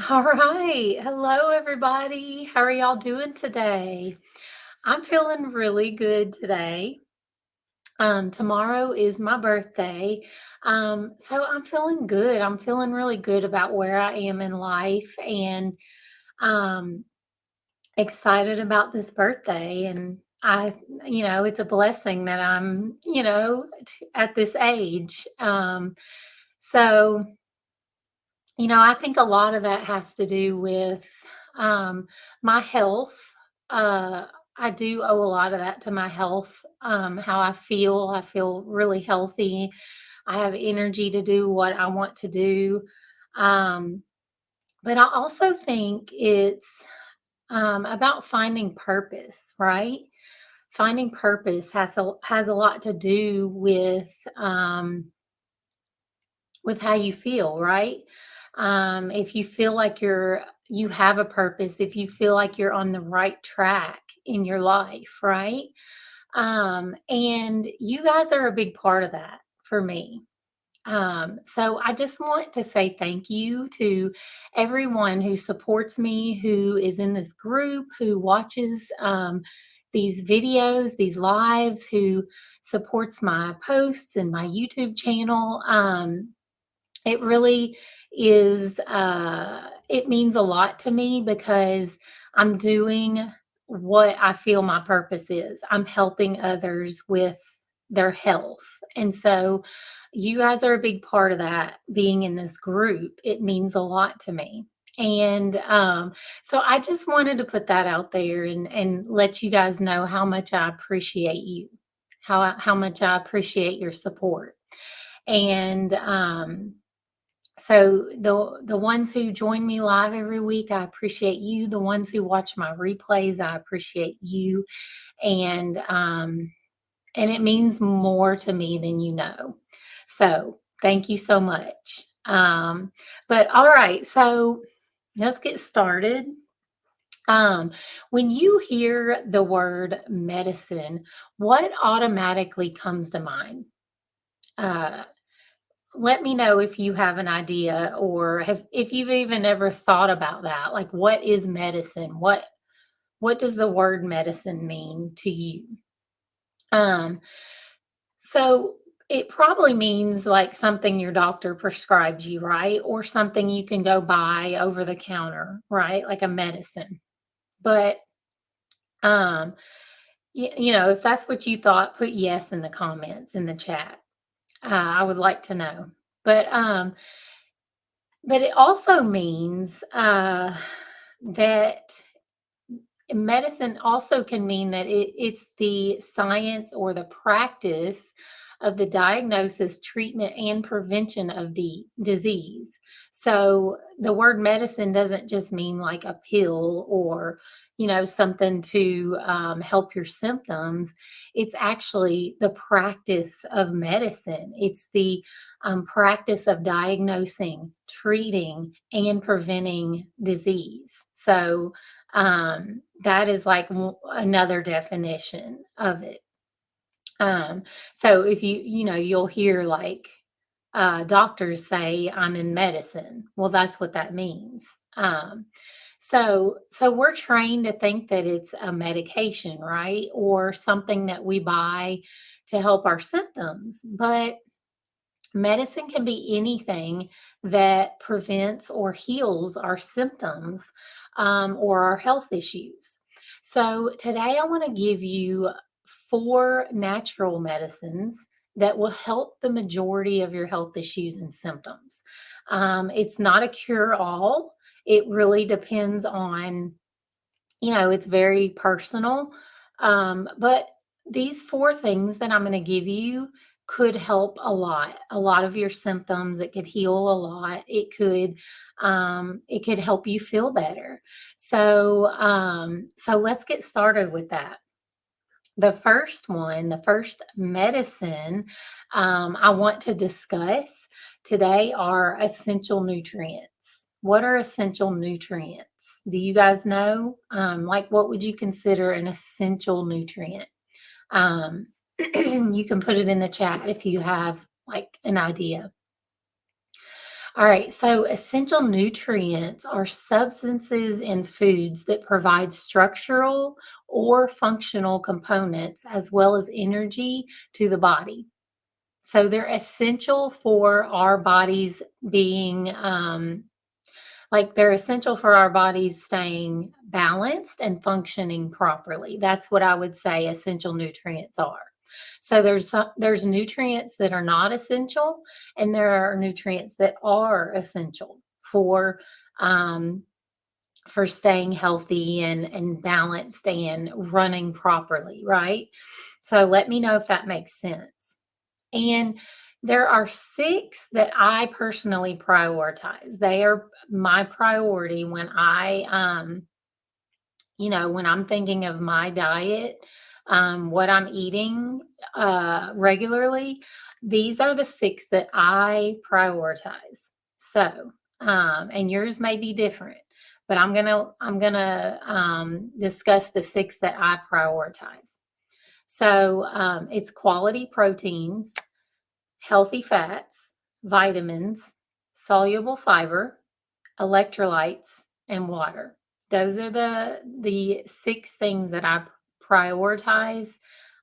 All right. Hello, everybody. How are y'all doing today? I'm feeling really good today. Tomorrow is my birthday. So I'm feeling good. I'm feeling really good about where I am in life and um, excited about this birthday. And it's a blessing that I'm, at this age. So I think a lot of that has to do with um, my health. Uh, I do owe a lot of that to my health, how I feel. I feel really healthy. I have energy to do what I want to do. Um, but I also think it's about finding purpose, right? Finding purpose has a lot to do with how you feel, right? If you feel like you have a purpose, if you feel like you're on the right track in your life, right? And you guys are a big part of that for me. So I just want to say thank you to everyone who supports me, who is in this group, who watches these videos, these lives, who supports my posts and my YouTube channel. It really is, it means a lot to me because I'm doing what I feel my purpose is. I'm helping others with their health. And so you guys are a big part of that being in this group. It means a lot to me. And so I just wanted to put that out there and let you guys know how much I appreciate you, how much I appreciate your support. And so the ones who join me live every week, I appreciate you. The ones who watch my replays, I appreciate you. And it means more to me than you know. So thank you so much. But all right, so let's get started. Um, when you hear the word medicine, what automatically comes to mind? Uh, Let me know if you have an idea or have if you've even ever thought about that. Like, what is medicine? What does the word medicine mean to you? Um, so it probably means like something your doctor prescribes you, right? Or something you can go buy over the counter, right? Like a medicine. But um, if that's what you thought, put yes in the comments in the chat. I would like to know. But it also means that medicine also can mean that it's the science or the practice of the diagnosis, treatment, and prevention of the disease. So the word medicine doesn't just mean like a pill or something to help your symptoms. It's actually the practice of medicine. It's the practice of diagnosing, treating, and preventing disease. So that is like another definition of it. So if you'll hear like doctors say, I'm in medicine. Well, that's what that means. So we're trained to think that it's a medication, right? Or something that we buy to help our symptoms. But medicine can be anything that prevents or heals our symptoms or our health issues. So, today I want to give you 4 natural medicines that will help the majority of your health issues and symptoms. It's not a cure all, it really depends on, it's very personal. But these 4 things that I'm going to give you could help a lot of your symptoms. It could heal a lot. It could help you feel better. So let's get started with that. The first medicine I want to discuss today are essential nutrients. What are essential nutrients? Do you guys know? Like, what would you consider an essential nutrient? Um, you can put it in the chat if you have like an idea. All right, so essential nutrients are substances in foods that provide structural or functional components as well as energy to the body. So they're essential for our bodies being like they're essential for our bodies staying balanced and functioning properly. That's what I would say essential nutrients are. So there's nutrients that are not essential, and there are nutrients that are essential um, for staying healthy and balanced and running properly, right? So let me know if that makes sense. And there are 6 that I personally prioritize. They are my priority when when I'm thinking of my diet, what I'm eating, regularly. These are the 6 that I prioritize. So, and yours may be different, but I'm gonna discuss the 6 that I prioritize. So, it's quality proteins, healthy fats, vitamins, soluble fiber, electrolytes, and water. Those are the 6 things that I prioritize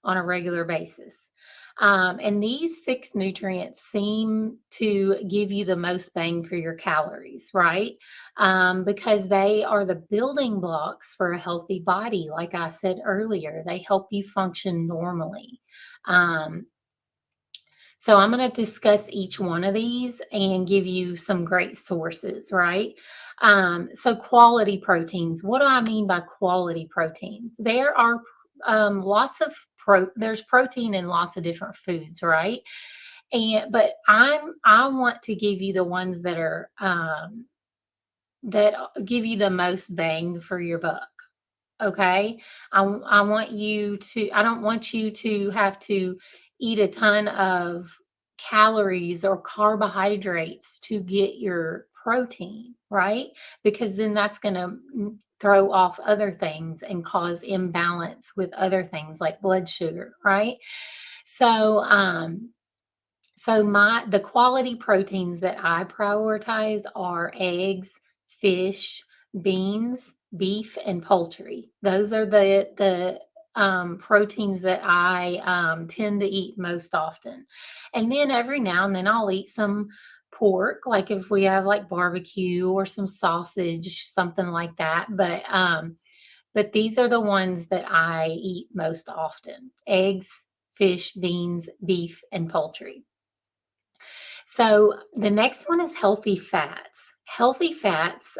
on a regular basis. And these 6 nutrients seem to give you the most bang for your calories, right? Because they are the building blocks for a healthy body. Like I said earlier, they help you function normally. Um, so I'm going to discuss each one of these and give you some great sources, right? So quality proteins. What do I mean by quality proteins? There are lots of there's protein in lots of different foods, right? And but I want to give you the ones that give you the most bang for your buck. Okay. I want you to, I don't want you to have to eat a ton of calories or carbohydrates to get your protein, right? Because then that's going to throw off other things and cause imbalance with other things like blood sugar, right? So, the quality proteins that I prioritize are eggs, fish, beans, beef, and poultry. Those are the proteins that I tend to eat most often. And then every now and then I'll eat some pork, like if we have like barbecue or some sausage, something like that. But these are the ones that I eat most often: eggs, fish, beans, beef, and poultry. So the next one is healthy fats. Healthy fats,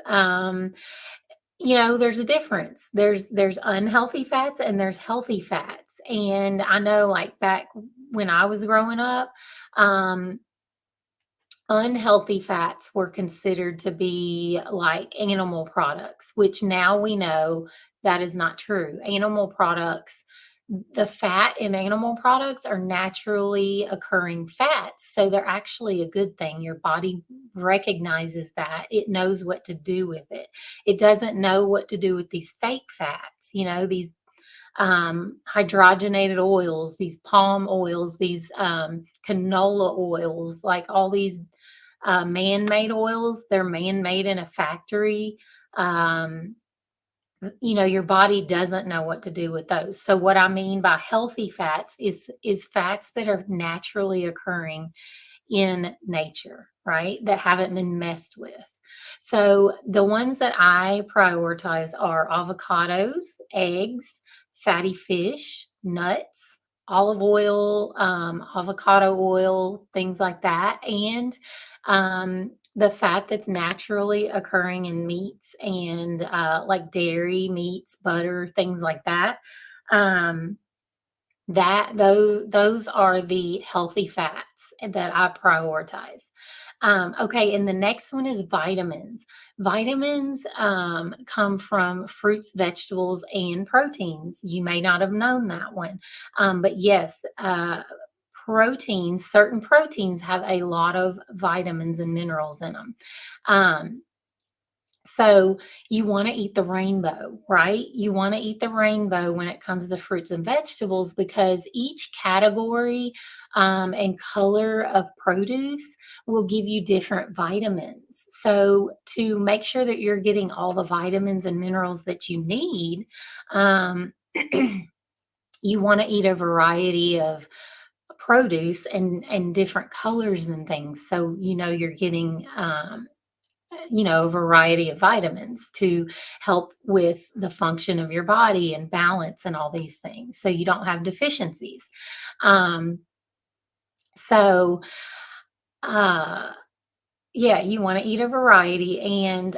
there's a difference. There's unhealthy fats and there's healthy fats. And I know, like back when I was growing up, um, unhealthy fats were considered to be like animal products, which now we know that is not true. The fat in animal products are naturally occurring fats. So they're actually a good thing. Your body recognizes that. It knows what to do with it. It doesn't know what to do with these fake fats, these hydrogenated oils, these palm oils, these canola oils, like all these man-made oils. They're man-made in a factory. Um, your body doesn't know what to do with those. So what I mean by healthy fats is fats that are naturally occurring in nature, right? That haven't been messed with. So the ones that I prioritize are avocados, eggs, fatty fish, nuts, olive oil, avocado oil, things like that, and the fat that's naturally occurring in meats and like dairy, meats, butter, things like that. Um, those are the healthy fats that I prioritize. Okay, and the next one is vitamins. Vitamins come from fruits, vegetables, and proteins. You may not have known that one, but yes, certain proteins have a lot of vitamins and minerals in them. Um, So you want to eat the rainbow, right? You want to eat the rainbow when it comes to fruits and vegetables because each category and color of produce will give you different vitamins. So to make sure that you're getting all the vitamins and minerals that you need, um, you want to eat a variety of produce and different colors and things. So you know you're getting a variety of vitamins to help with the function of your body and balance and all these things so you don't have deficiencies. Um, so, uh, yeah, you want to eat a variety. And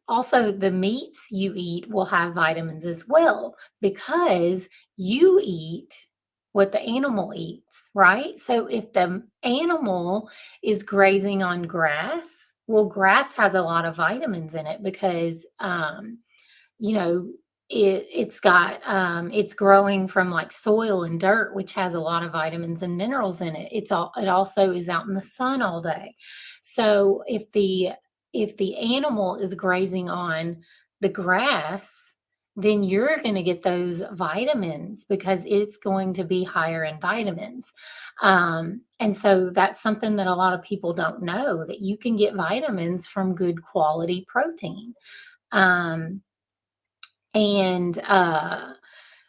also, the meats you eat will have vitamins as well because you eat what the animal eats, right? So, if the animal is grazing on grass, well, grass has a lot of vitamins in it because you know, it's growing from like soil and dirt, which has a lot of vitamins and minerals in it. It also is out in the sun all day. So if the animal is grazing on the grass, then you're going to get those vitamins because it's going to be higher in vitamins. And so that's something that a lot of people don't know, that you can get vitamins from good quality protein. Um, and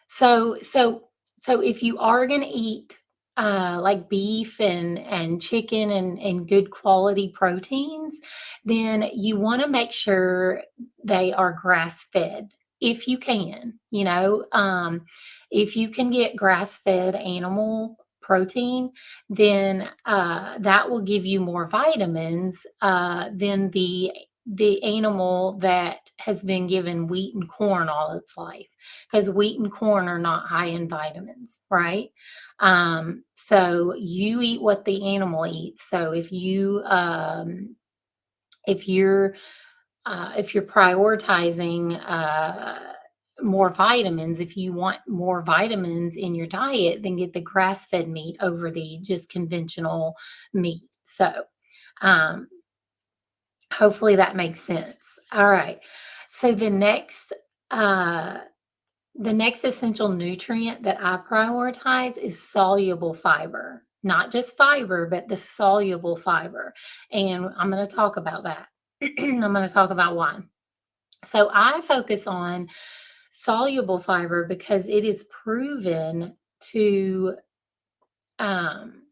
so so so if you are going to eat like beef and chicken and good quality proteins, then you want to make sure they are grass fed if you can. If you can get grass fed animal protein, then that will give you more vitamins than the animal that has been given wheat and corn all its life, because wheat and corn are not high in vitamins, right? So you eat what the animal eats. So if you're prioritizing more vitamins, if you want more vitamins in your diet, then get the grass-fed meat over the just conventional meat. So um, hopefully that makes sense. All right. So uh, the next essential nutrient that I prioritize is soluble fiber, not just fiber, but the soluble fiber. And I'm going to talk about that. I'm going to talk about why. So I focus on soluble fiber because it is proven to um,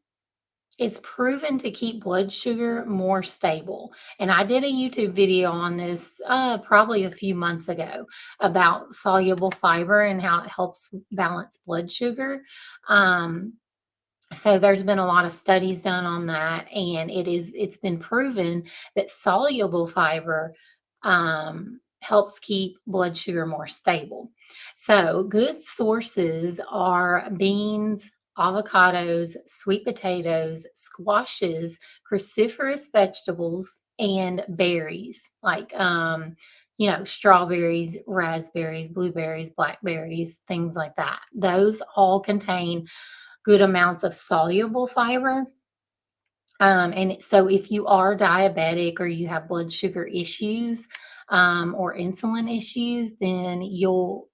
keep blood sugar more stable. And I did a YouTube video on this probably a few months ago about soluble fiber and how it helps balance blood sugar. Um, so there's been a lot of studies done on that, and it's been proven that soluble fiber helps keep blood sugar more stable. So good sources are beans, avocados, sweet potatoes, squashes, cruciferous vegetables, and berries like strawberries, raspberries, blueberries, blackberries, things like that. Those all contain good amounts of soluble fiber. And so if you are diabetic or you have blood sugar issues or insulin issues, then you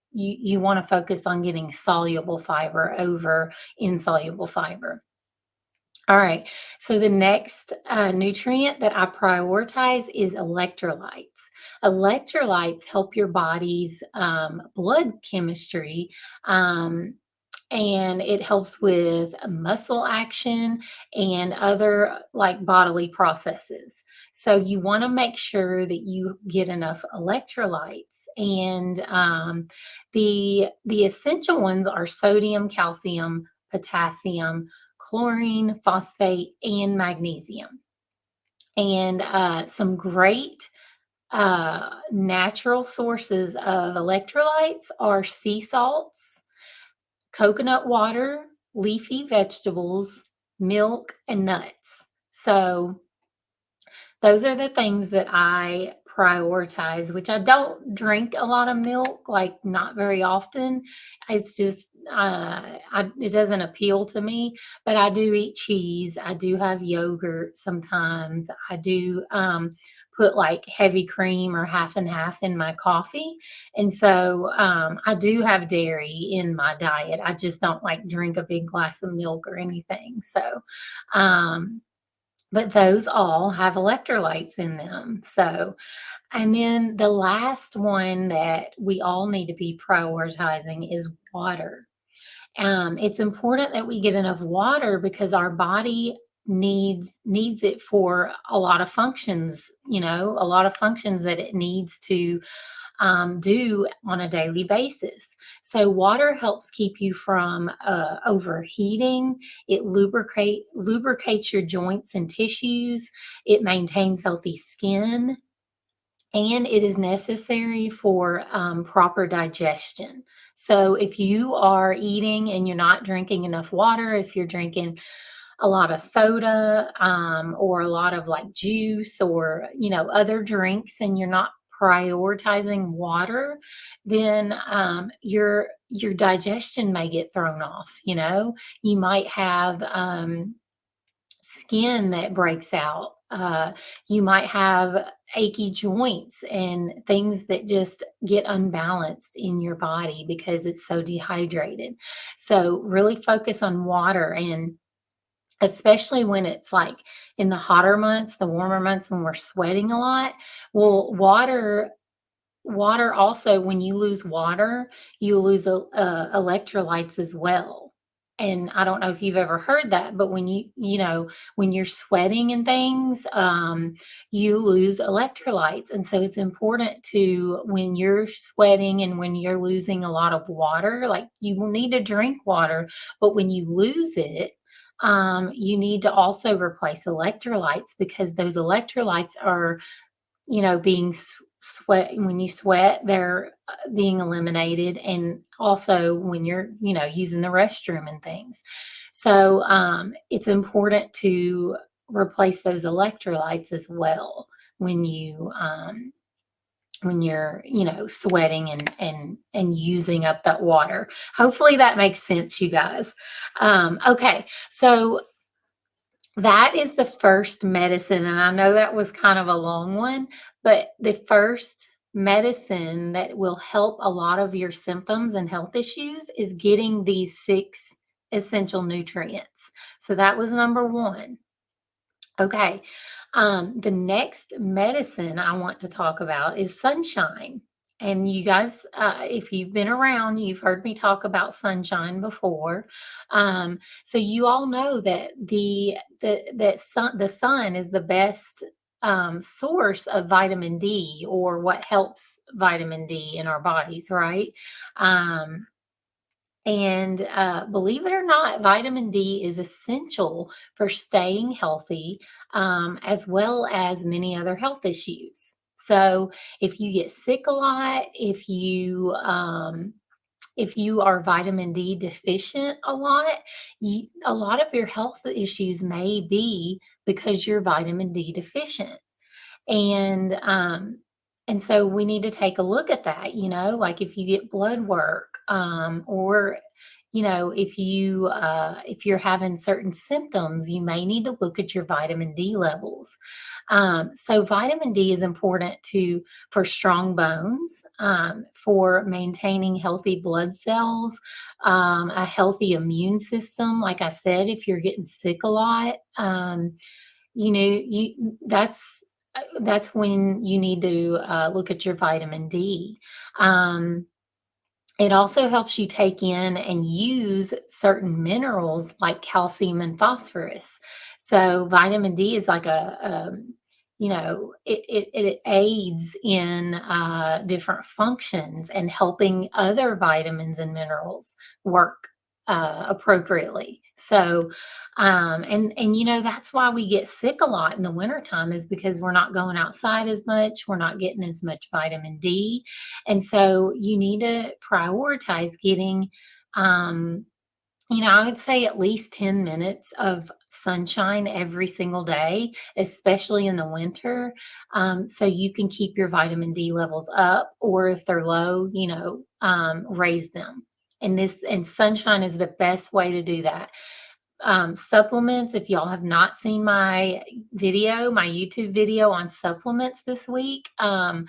want to focus on getting soluble fiber over insoluble fiber. All right. So the next nutrient that I prioritize is electrolytes. Electrolytes help your body's blood chemistry, um, and it helps with muscle action and other like bodily processes. So you want to make sure that you get enough electrolytes, and the essential ones are sodium, calcium, potassium, chlorine, phosphate, and magnesium. And some great natural sources of electrolytes are sea salts, coconut water, leafy vegetables, milk, and nuts. So those are the things that I prioritize, which I don't drink a lot of milk, like not very often. It's just it doesn't appeal to me, but I do eat cheese. I do have yogurt sometimes. I do put like heavy cream or half and half in my coffee. And so I do have dairy in my diet. I just don't like drink a big glass of milk or anything. So, um, but those all have electrolytes in them. So, and then the last one that we all need to be prioritizing is water. It's important that we get enough water because our body needs it for a lot of functions, a lot of functions that it needs to do on a daily basis. So water helps keep you from overheating. It lubricates your joints and tissues. It maintains healthy skin, and it is necessary for proper digestion. So if you are eating and you're not drinking enough water, if you're drinking a lot of soda, or a lot of like juice or other drinks, and you're not prioritizing water, then your digestion may get thrown off. You might have skin that breaks out. You might have achy joints and things that just get unbalanced in your body because it's so dehydrated. So really focus on water, and especially when it's like in the hotter months, the warmer months when we're sweating a lot. Well, water also, when you lose water, you lose electrolytes as well. And I don't know if you've ever heard that, but when you're sweating and things, you lose electrolytes. And so it's important to, when you're sweating and when you're losing a lot of water, like you will need to drink water, but when you lose it, you need to also replace electrolytes, because those electrolytes are being sweat. When you sweat, they're being eliminated, and also when you're using the restroom and things. So it's important to replace those electrolytes as well when you're sweating and using up that water. Hopefully that makes sense, you guys. Okay, so that is the first medicine, and I know that was kind of a long one, but the first medicine that will help a lot of your symptoms and health issues is getting these 6 essential nutrients. So that was number 1. Okay. The next medicine I want to talk about is sunshine. And you guys, if you've been around, you've heard me talk about sunshine before. So you all know that the sun is the best source of vitamin D, or what helps vitamin D in our bodies, right? Um, and believe it or not, vitamin D is essential for staying healthy, as well as many other health issues. So if you get sick a lot, if you are vitamin D deficient a lot, a lot of your health issues may be because you're vitamin D deficient. And so we need to take a look at that, like if you get blood work, or if you're having certain symptoms, you may need to look at your vitamin D levels. So vitamin D is important for strong bones, for maintaining healthy blood cells, a healthy immune system. Like I said, if you're getting sick a lot, that's when you need to look at your vitamin D. Um, it also helps you take in and use certain minerals like calcium and phosphorus. So vitamin D is like it aids in different functions and helping other vitamins and minerals work appropriately. So, that's why we get sick a lot in the wintertime, is because we're not going outside as much. We're not getting as much vitamin D. And so you need to prioritize getting, I would say at least 10 minutes of sunshine every single day, especially in the winter, so you can keep your vitamin D levels up, or if they're low, raise them. And sunshine is the best way to do that. Supplements, if y'all have not seen my YouTube video on supplements this week, I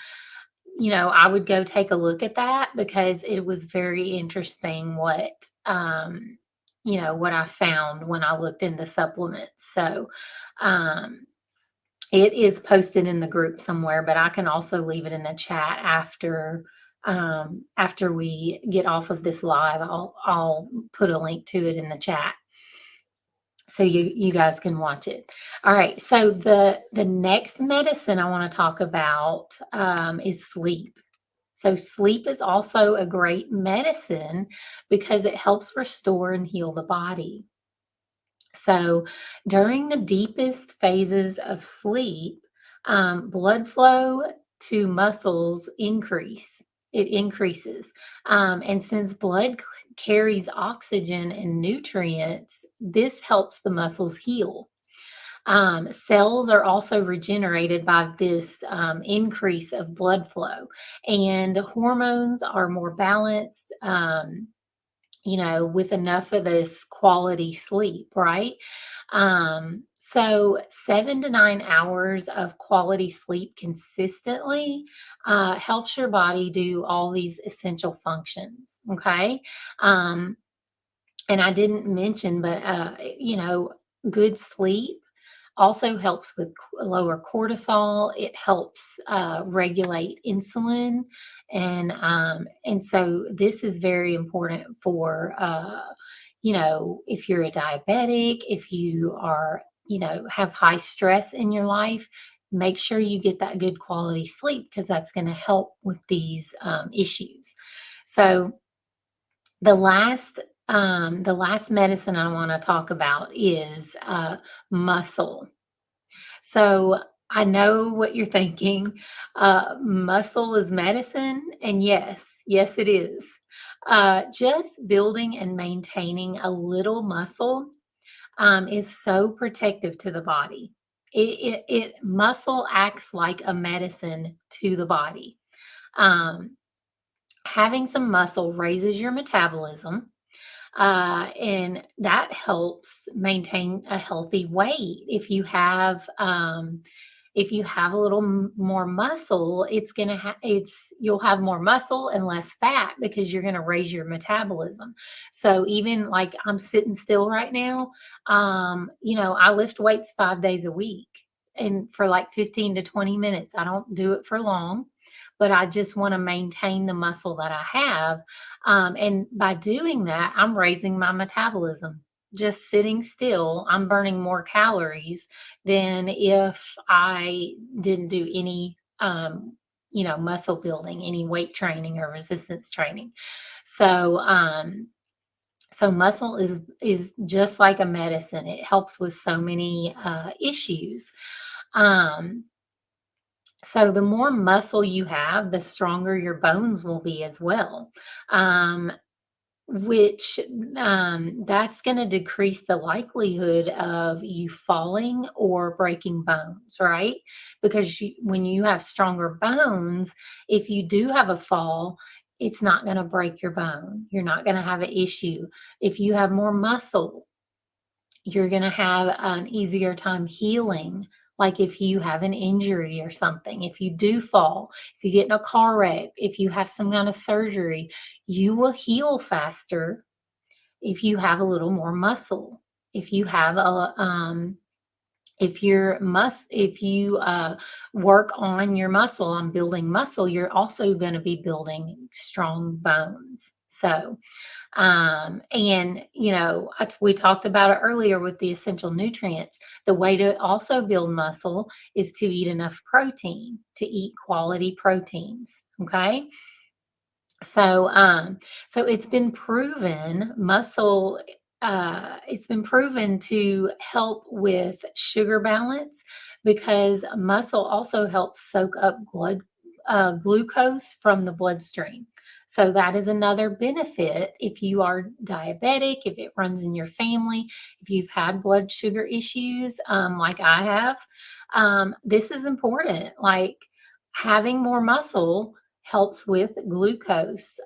would go take a look at that because it was very interesting what I found when I looked into supplements. So, um, it is posted in the group somewhere, but I can also leave it in the chat after we get off of this live. I'll put a link to it in the chat so you guys can watch it. All right. So the next medicine I want to talk about is sleep. So sleep is also a great medicine because it helps restore and heal the body. So during the deepest phases of sleep, blood flow to muscles It increases. And since blood carries oxygen and nutrients, this helps the muscles heal. Cells are also regenerated by this increase of blood flow, and hormones are more balanced. With enough of this quality sleep, right? So 7 to 9 hours of quality sleep consistently helps your body do all these essential functions. Okay. Um, and I didn't mention, but good sleep also helps with lower cortisol. It helps regulate insulin, and so this is very important for if you're a diabetic, if you are have high stress in your life. Make sure you get that good quality sleep because that's going to help with these issues. So the last the last medicine I want to talk about is muscle. So I know what you're thinking. Muscle is medicine, and yes, it is. Just building and maintaining a little muscle is so protective to the body. Muscle acts like a medicine to the body. Um, Having some muscle raises your metabolism, and that helps maintain a healthy weight. If you have a little more muscle, you'll have more muscle and less fat because you're going to raise your metabolism. So even like I'm sitting still right now, I lift weights 5 days a week and for like 15 to 20 minutes. I don't do it for long, but I just want to maintain the muscle that I have. And by doing that, I'm raising my metabolism. Just sitting still, I'm burning more calories than if I didn't do any, muscle building, any weight training or resistance training. So, so muscle is just like a medicine. It helps with so many issues. Um, so the more muscle you have, the stronger your bones will be as well. Um, which That's going to decrease the likelihood of you falling or breaking bones, right? Because when you have stronger bones, if you do have a fall, it's not going to break your bone. You're not going to have an issue. If you have more muscle, you're going to have an easier time healing. Like if you have an injury or something, if you do fall, if you get in a car wreck, if you have some kind of surgery, you will heal faster if you have a little more muscle. If you have a if you work on your muscle, on building muscle, you're also going to be building strong bones. So and we talked about it earlier with the essential nutrients. The way to also build muscle is to eat enough protein, to eat quality proteins. Okay. So it's been proven it's been proven to help with sugar balance because muscle also helps soak up glucose from the bloodstream. So that is another benefit if you are diabetic, if it runs in your family, if you've had blood sugar issues, like I have. This is important. Like having more muscle helps with glucose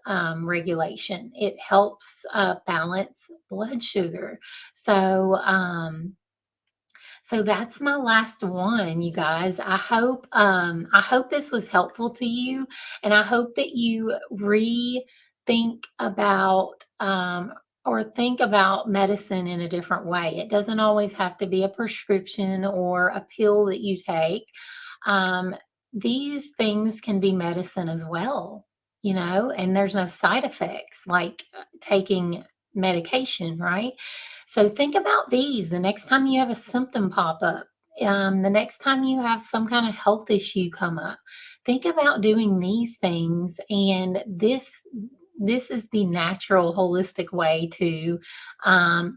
regulation. It helps balance blood sugar. So, so that's my last one, you guys. I hope this was helpful to you, and I hope that you rethink about or think about medicine in a different way. It doesn't always have to be a prescription or a pill that you take. Um, these things can be medicine as well, and there's no side effects like taking medication, right? So think about these the next time you have a symptom pop up, the next time you have some kind of health issue come up. Think about doing these things, and this is the natural, holistic way to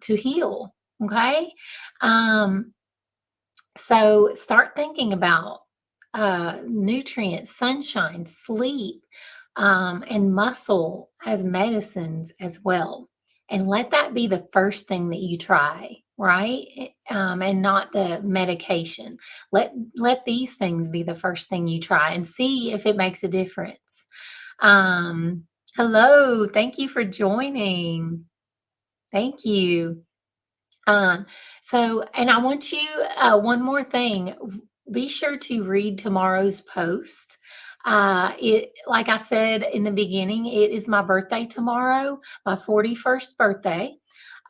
heal. Okay, um, so start thinking about nutrients, sunshine, sleep, and muscle as medicines as well. And let that be the first thing that you try, right? And not the medication. Let these things be the first thing you try and see if it makes a difference. Um, Hello, thank you for joining. Thank you. Um, and I want you, one more thing. Be sure to read tomorrow's post. Like I said in the beginning, it is my birthday tomorrow, my 41st birthday.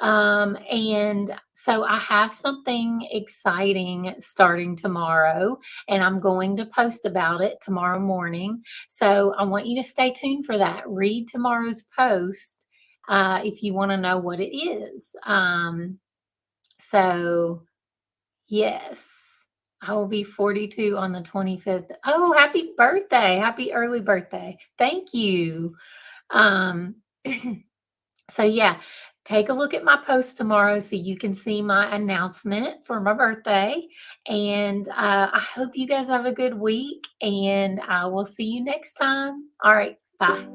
And so I have something exciting starting tomorrow, and I'm going to post about it tomorrow morning. So I want you to stay tuned for that. Read tomorrow's post if you want to know what it is. So, yes, I will be 42 on the 25th. Oh, happy birthday. Happy early birthday. Thank you. Um, so, yeah, take a look at my post tomorrow so you can see my announcement for my birthday. And I hope you guys have a good week, and I will see you next time. All right, bye.